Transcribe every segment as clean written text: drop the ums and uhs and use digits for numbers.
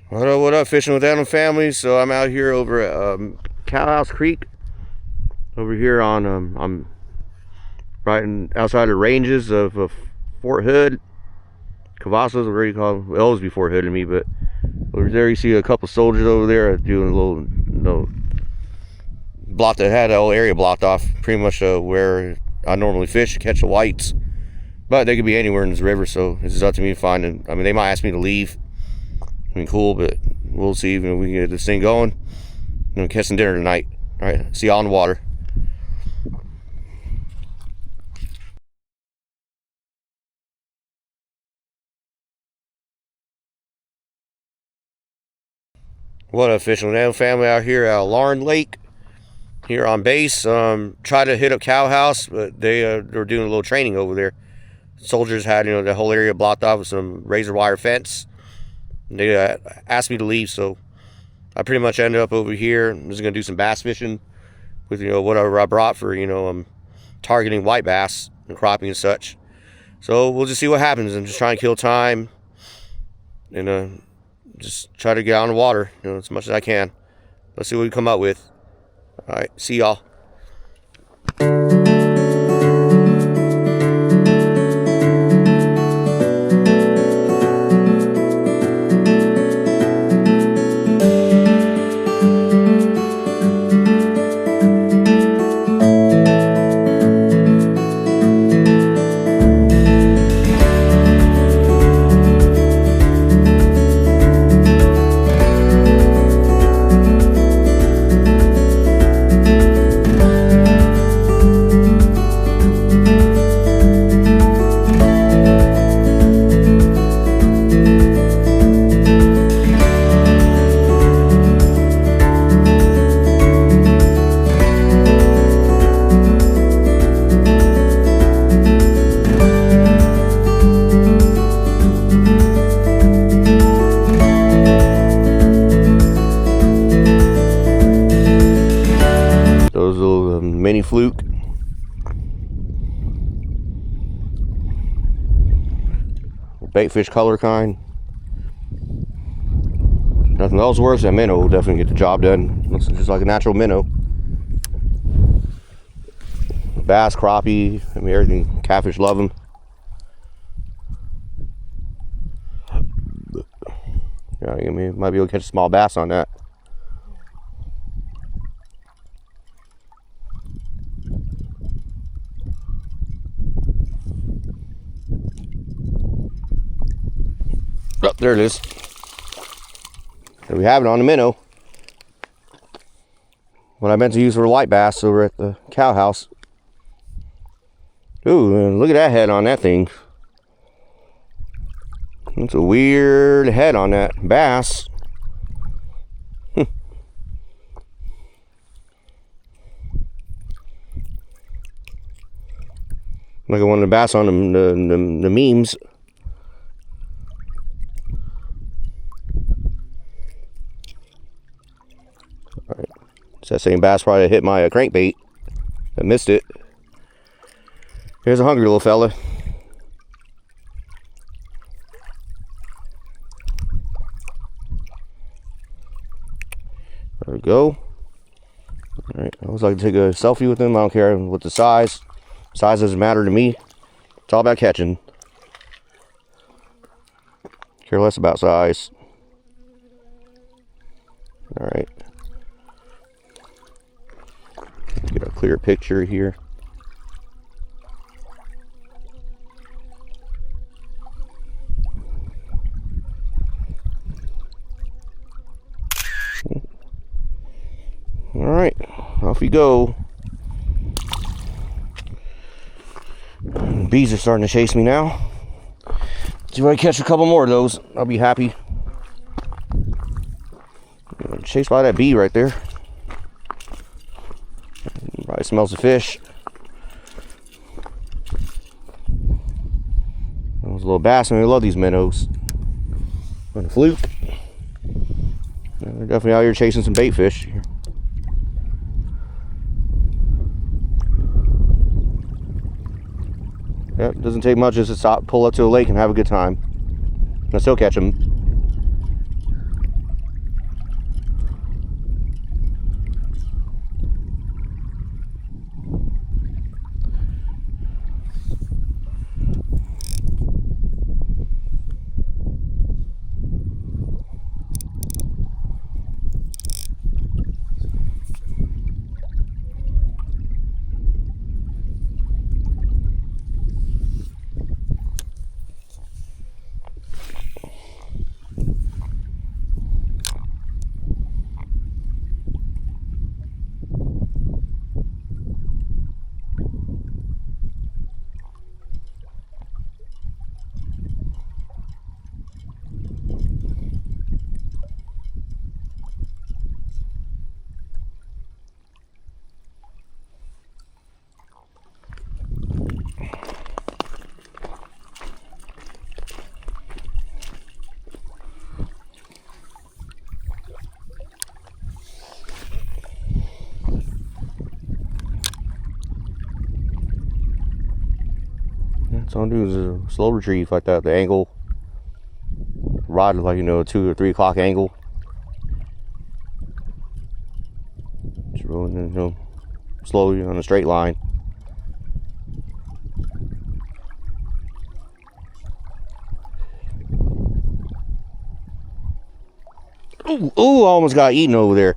What up, fishing with Adam family? So I'm out here over at Cowhouse Creek. Over here on I'm right outside the ranges of Fort Hood. Cavazos, whatever you call them. It always be Fort Hood to me, but over there you see a couple soldiers over there doing a little block that had the whole area blocked off, pretty much where I normally fish to catch the whites. But they could be anywhere in this river, so it's up to me to find them. I mean, they might ask me to leave. I mean, cool, but we'll see if we can get this thing going. And catch some dinner tonight. All right, see y'all in the water. What up, fishing with Adam family out here at Lauren Lake, here on base. Try to hit up Cowhouse, but they're doing a little training over there. Soldiers had the whole area blocked off with some razor wire fence. They asked me to leave, so I pretty much ended up over here. I'm just gonna do some bass fishing with whatever I brought for targeting white bass and crappie and such. So we'll just see what happens. I'm just trying to kill time and just try to get on the water as much as I can. Let's see what we come up with. All right, see y'all. Those little mini fluke. Bait fish color kind. Nothing else works. That minnow will definitely get the job done. Looks just like a natural minnow. Bass, crappie, I mean everything. Catfish love them. Yeah, I mean, might be able to catch a small bass on that. Oh, there it is. There we have it on the minnow. What I meant to use for white bass over at the Cowhouse. Ooh, look at that head on that thing. It's a weird head on that bass. Like one of the bass on the memes. Alright, it's that same bass probably hit my crankbait. I missed it. Here's a hungry little fella. There we go. Alright, I always like to take a selfie with him. I don't care what the size. Size doesn't matter to me. It's all about catching. Care less about size. Alright. Get a clear picture here. Alright, off we go. Bees are starting to chase me now. See if I catch a couple more of those, I'll be happy. Chased by that bee right there. Probably smells the fish. That was a little bass, and I love these minnows. On a fluke. They're definitely out here chasing some bait fish. Yep, doesn't take much just to stop, pull up to a lake and have a good time. I still catch them. Some do is a slow retrieve like that. The angle, rod like, you know, 2 or 3 o'clock angle. Just rolling, you know, slowly on a straight line. Ooh, ooh, almost got eaten over there.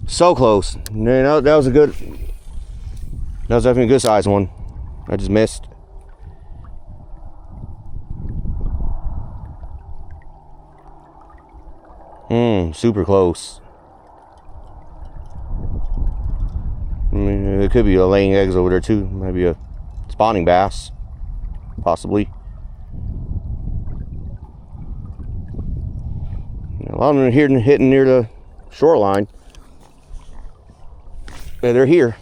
So close. Man, that was a good. That was definitely a good size one. I just missed. Super close. I mean, it could be laying eggs over there too. Might be a spawning bass, possibly. A lot of them are here hitting near the shoreline. Yeah, they're here.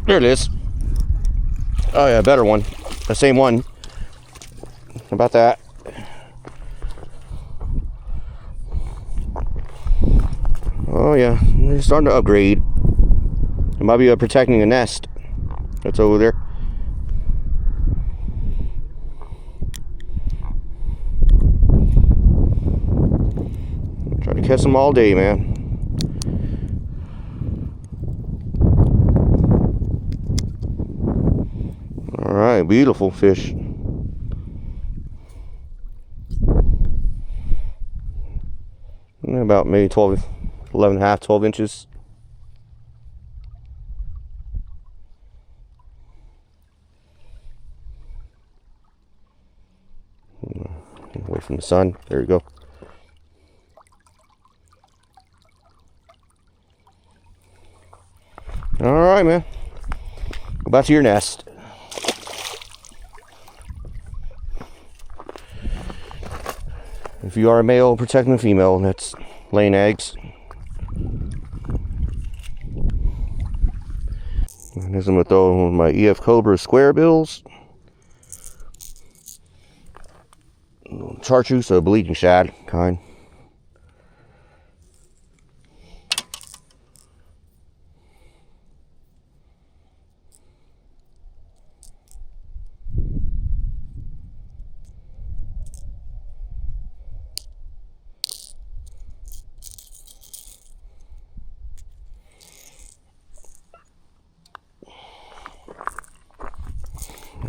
There it is. Oh yeah, better one. The same one. How about that? Oh yeah, they're starting to upgrade. It might be protecting a nest that's over there. Try to catch them all day, man. All right, beautiful fish. About maybe 12, 11 and a half, 12 inches. Away from the sun. There we go. All right, man. Go back to your nest. If you are a male protecting a female that's laying eggs. And this I'm gonna throw my EF Cobra square bills. Chartreuse, a bleeding shad kind.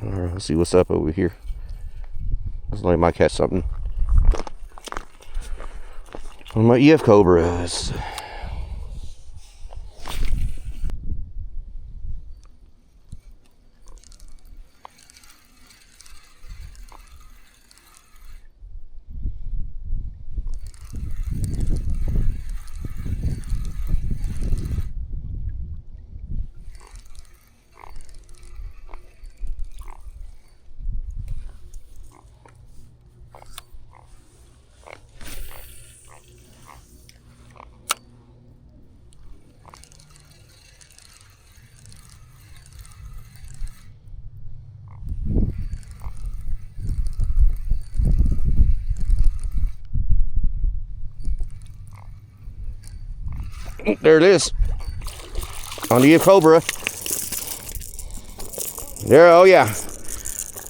Alright, let's see what's up over here. Looks like I might catch something. One of my EF Cobras. There it is. On the EF Cobra. There, oh yeah.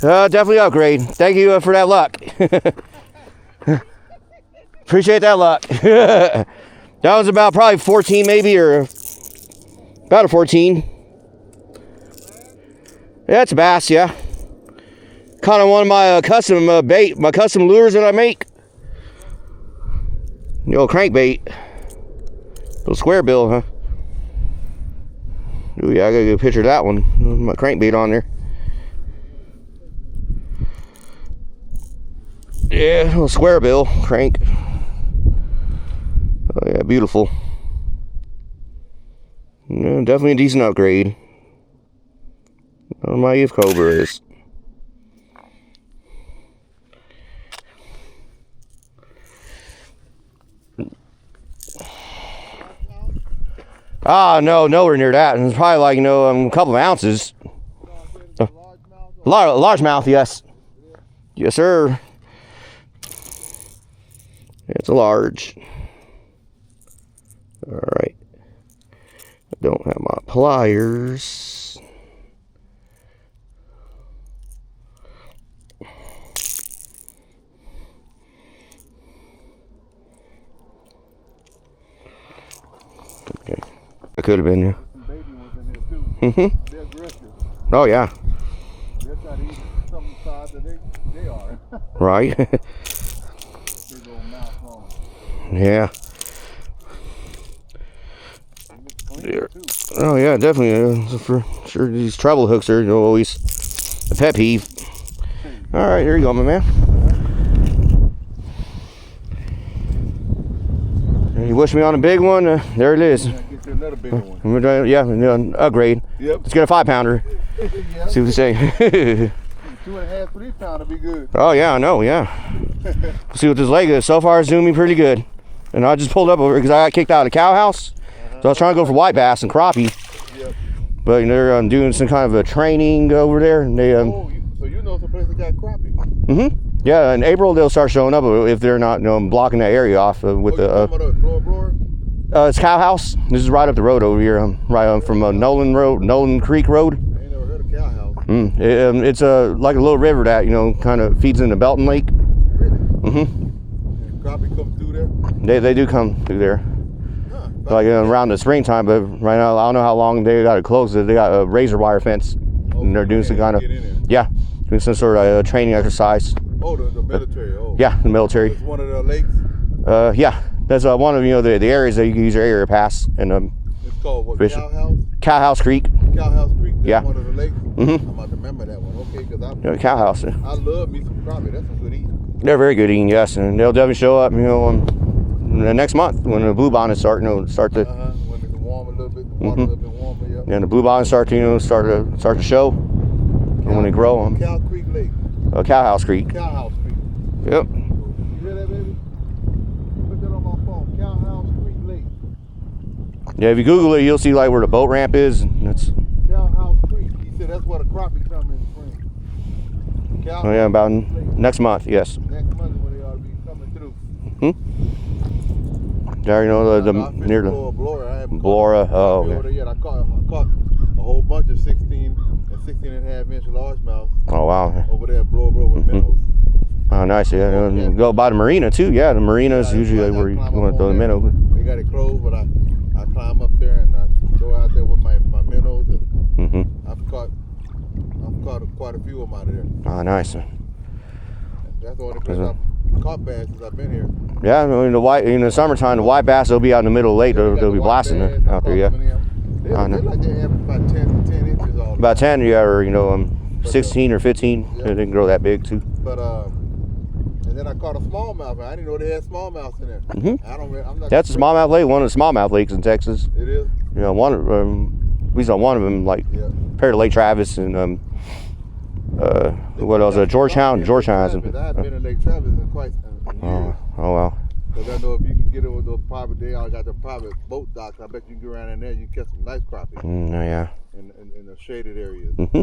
Definitely upgrade. Thank you for that luck. Appreciate that luck. That was about probably 14 maybe, or about a 14. Yeah, it's a bass, yeah. Kind of one of my custom bait, my custom lures that I make. The old crankbait. Little square bill, huh? Oh yeah, I gotta get a picture of that one. My crankbait on there. Yeah, little square bill crank. Oh yeah, beautiful. Yeah, definitely a decent upgrade. Oh, my EF Cobra is. Ah, no, nowhere near that. It's probably like, you know, a couple of ounces. Largemouth, yes. Yes, sir. It's a large. All right. I don't have my pliers. Okay. I could have been, yeah. Baby ones in there too. They're aggressive. Oh, yeah. They're trying to eat some size that they are. Right. Big old mouth on them. Yeah. There. Oh, yeah, definitely. For sure, these treble hooks are, you know, always a pet peeve. All right, here you go, my man. You wish me on a big one? There it is. Get you another bigger one. Yeah, upgrade. Yep. Let's get a 5-pounder. Yeah. See what they say. 2.5, 3 pound would be good. Oh, yeah, I know, yeah. Let's see what this leg is. So far, it's doing me pretty good. And I just pulled up over because I got kicked out of the cow house. So I was trying to go for white bass and crappie. Yep. But they're doing some kind of a training over there. And they, so you know some place that got crappie. Mm-hmm. Yeah, in April they'll start showing up if they're not, you know, blocking that area off with the. Blower? It's Cow House. This is right up the road over here, right from Nolan Creek Road. I ain't never heard of Cow House. It's like a little river that, you know, kind of feeds into Belton Lake. Really? Mm-hmm. Crappie come through there? They do come through there. Huh. Like around the springtime, but right now I don't know how long they got it closed. They got a razor wire fence, and they're doing some kind of doing some sort of training exercise. Oh, the military. Oh. Yeah, the military. It's one of the lakes. Yeah, that's one of, you know, the areas that you can use your area pass and It's called what? fishing. Cow House. Cow House Creek. Cow House Creek. That's Yeah. one of the lakes. Mm-hmm. I'm about to remember that one. Okay, because Yeah, Cow House. I love me some crappie. That's some good eating. They're very good eating, yes, and they'll definitely show up, you know, the next month when the blue bonnets start, you know, start to. When it's warm a little bit, the water a little bit warmer. Yeah. And the blue bonnets start to, you know, start to show. And when they grow them. Cow Creek Lake. Cow House Creek. Cow House Creek. Yep. You hear that, baby? Put that on my phone. Cow House Creek Lake. Yeah, if you Google it, you'll see like where the boat ramp is. And that's. Cow House Creek. He said that's where the crappie come in spring. Cow Oh yeah, House about Creek Lake. next month. Yes. Next month is when they ought to be coming through. There, you know, the I near the Blora. I haven't Blora. caught Oh, over okay. there yet. I caught a whole bunch of 16 and 16 and a half inch largemouth Oh wow. over there at Blora with minnows. Oh nice. Yeah. Yeah. Go by the marina too. Yeah, the marina is Yeah, usually I where you climb up want to throw the on there. minnow. They got it closed, but I climb up there and I go out there with my minnows, and Mm-hmm. I've caught quite a few of them out of there. Oh nice. That's the only place I've caught bass since I've been here. Yeah, I mean, in the summertime, the white bass will be out in the middle of the lake. They'll be blasting it out there. Yeah. They like they average about 10 inches all. About 10, yeah, or 16 or 15. Yeah. They didn't grow that big too. But and then I caught a smallmouth. I didn't know they had smallmouths in there. Mm-hmm. I'm not. That's a smallmouth lake, one of the smallmouth lakes in Texas. It is. You know, we saw one of them, like Yeah. compared to Lake Travis and what else? Georgetown. I have been in Lake Travis in quite years. Oh wow. Because I know if you can get it with those private, they all got the private boat docks. I bet you can get around in there. You can catch some nice crappie Yeah. in the shaded areas. Mm-hmm.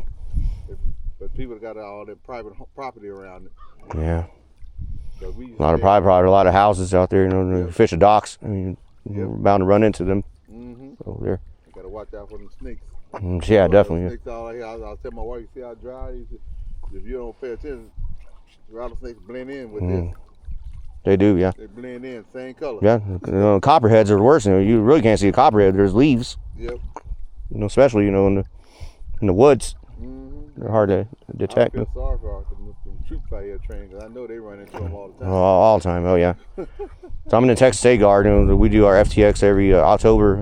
But people got all their private property around it. Yeah. So we used A lot to of private property, a lot of houses out there. You know, Yeah. fish and docks. I mean, you're bound to run into them Mm-hmm. over there. You gotta watch out for them snakes. Yeah, definitely. Snakes all out here. I'll tell my wife, you see how dry it is? If you don't pay attention, rattlesnakes blend in with this. They do, yeah. They blend in, same color. Yeah, copperheads are the worst. You really can't see a copperhead. There's leaves. Yep. Especially in the woods. Mm-hmm. They're hard to detect. I feel sorry for them troops out here training because I know they run into them all the time. All the time. Oh yeah. So I'm in the Texas State Guard. We do our FTX every October.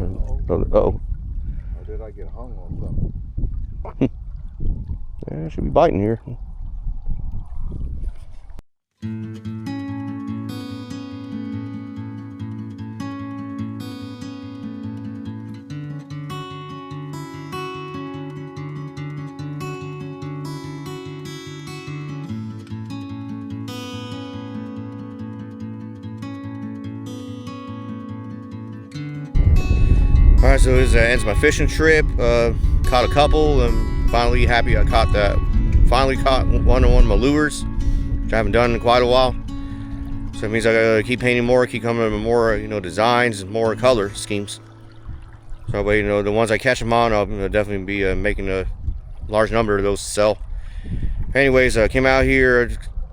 Or did I get hung on something? Yeah, should be biting here. All right, so this ends my fishing trip. Caught a couple. I'm finally happy I caught that. Finally caught one of my lures, which I haven't done in quite a while. So it means I gotta keep painting more, keep coming up with more, designs and more color schemes. So, but the ones I catch them on, I'll definitely be making a large number of those to sell. Anyways, I came out here,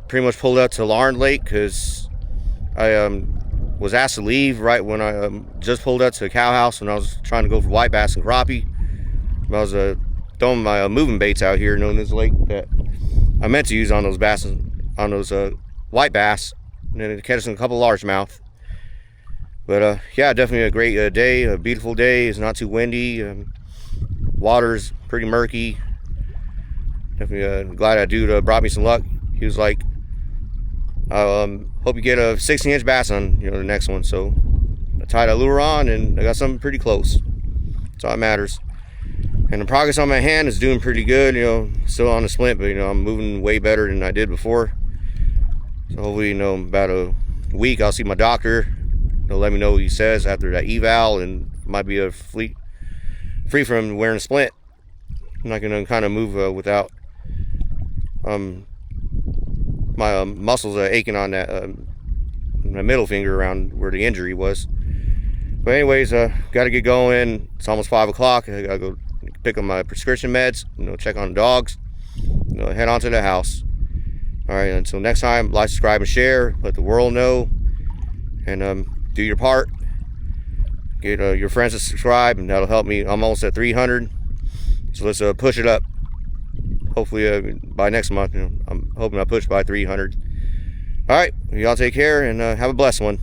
pretty much pulled up to Larn Lake because I was asked to leave right when I just pulled up to the cow house when I was trying to go for white bass and crappie. I was throwing my moving baits out here, known as lake, that I meant to use on those bass, on those white bass, and then catch a couple largemouth. But yeah, definitely a great day, a beautiful day. It's not too windy. Water's pretty murky. Definitely glad that dude brought me some luck. He was like, hope you get a 16-inch bass on the next one. So I tied a lure on and I got something pretty close. That's all that matters. And the progress on my hand is doing pretty good. Still on the splint, but I'm moving way better than I did before. So hopefully, about a week I'll see my doctor. He'll let me know what he says after that eval, and might be free from wearing a splint. I'm not gonna kind of move without my muscles aching on that my middle finger around where the injury was. But anyways, got to get going. It's almost 5 o'clock. I gotta go pick up my prescription meds. Check on the dogs. Head on to the house. All right. Until next time, like, subscribe, and share. Let the world know, and do your part. Get your friends to subscribe, and that'll help me. I'm almost at 300, so let's push it up. Hopefully by next month, I'm hoping I push by 300. All right, y'all take care and have a blessed one.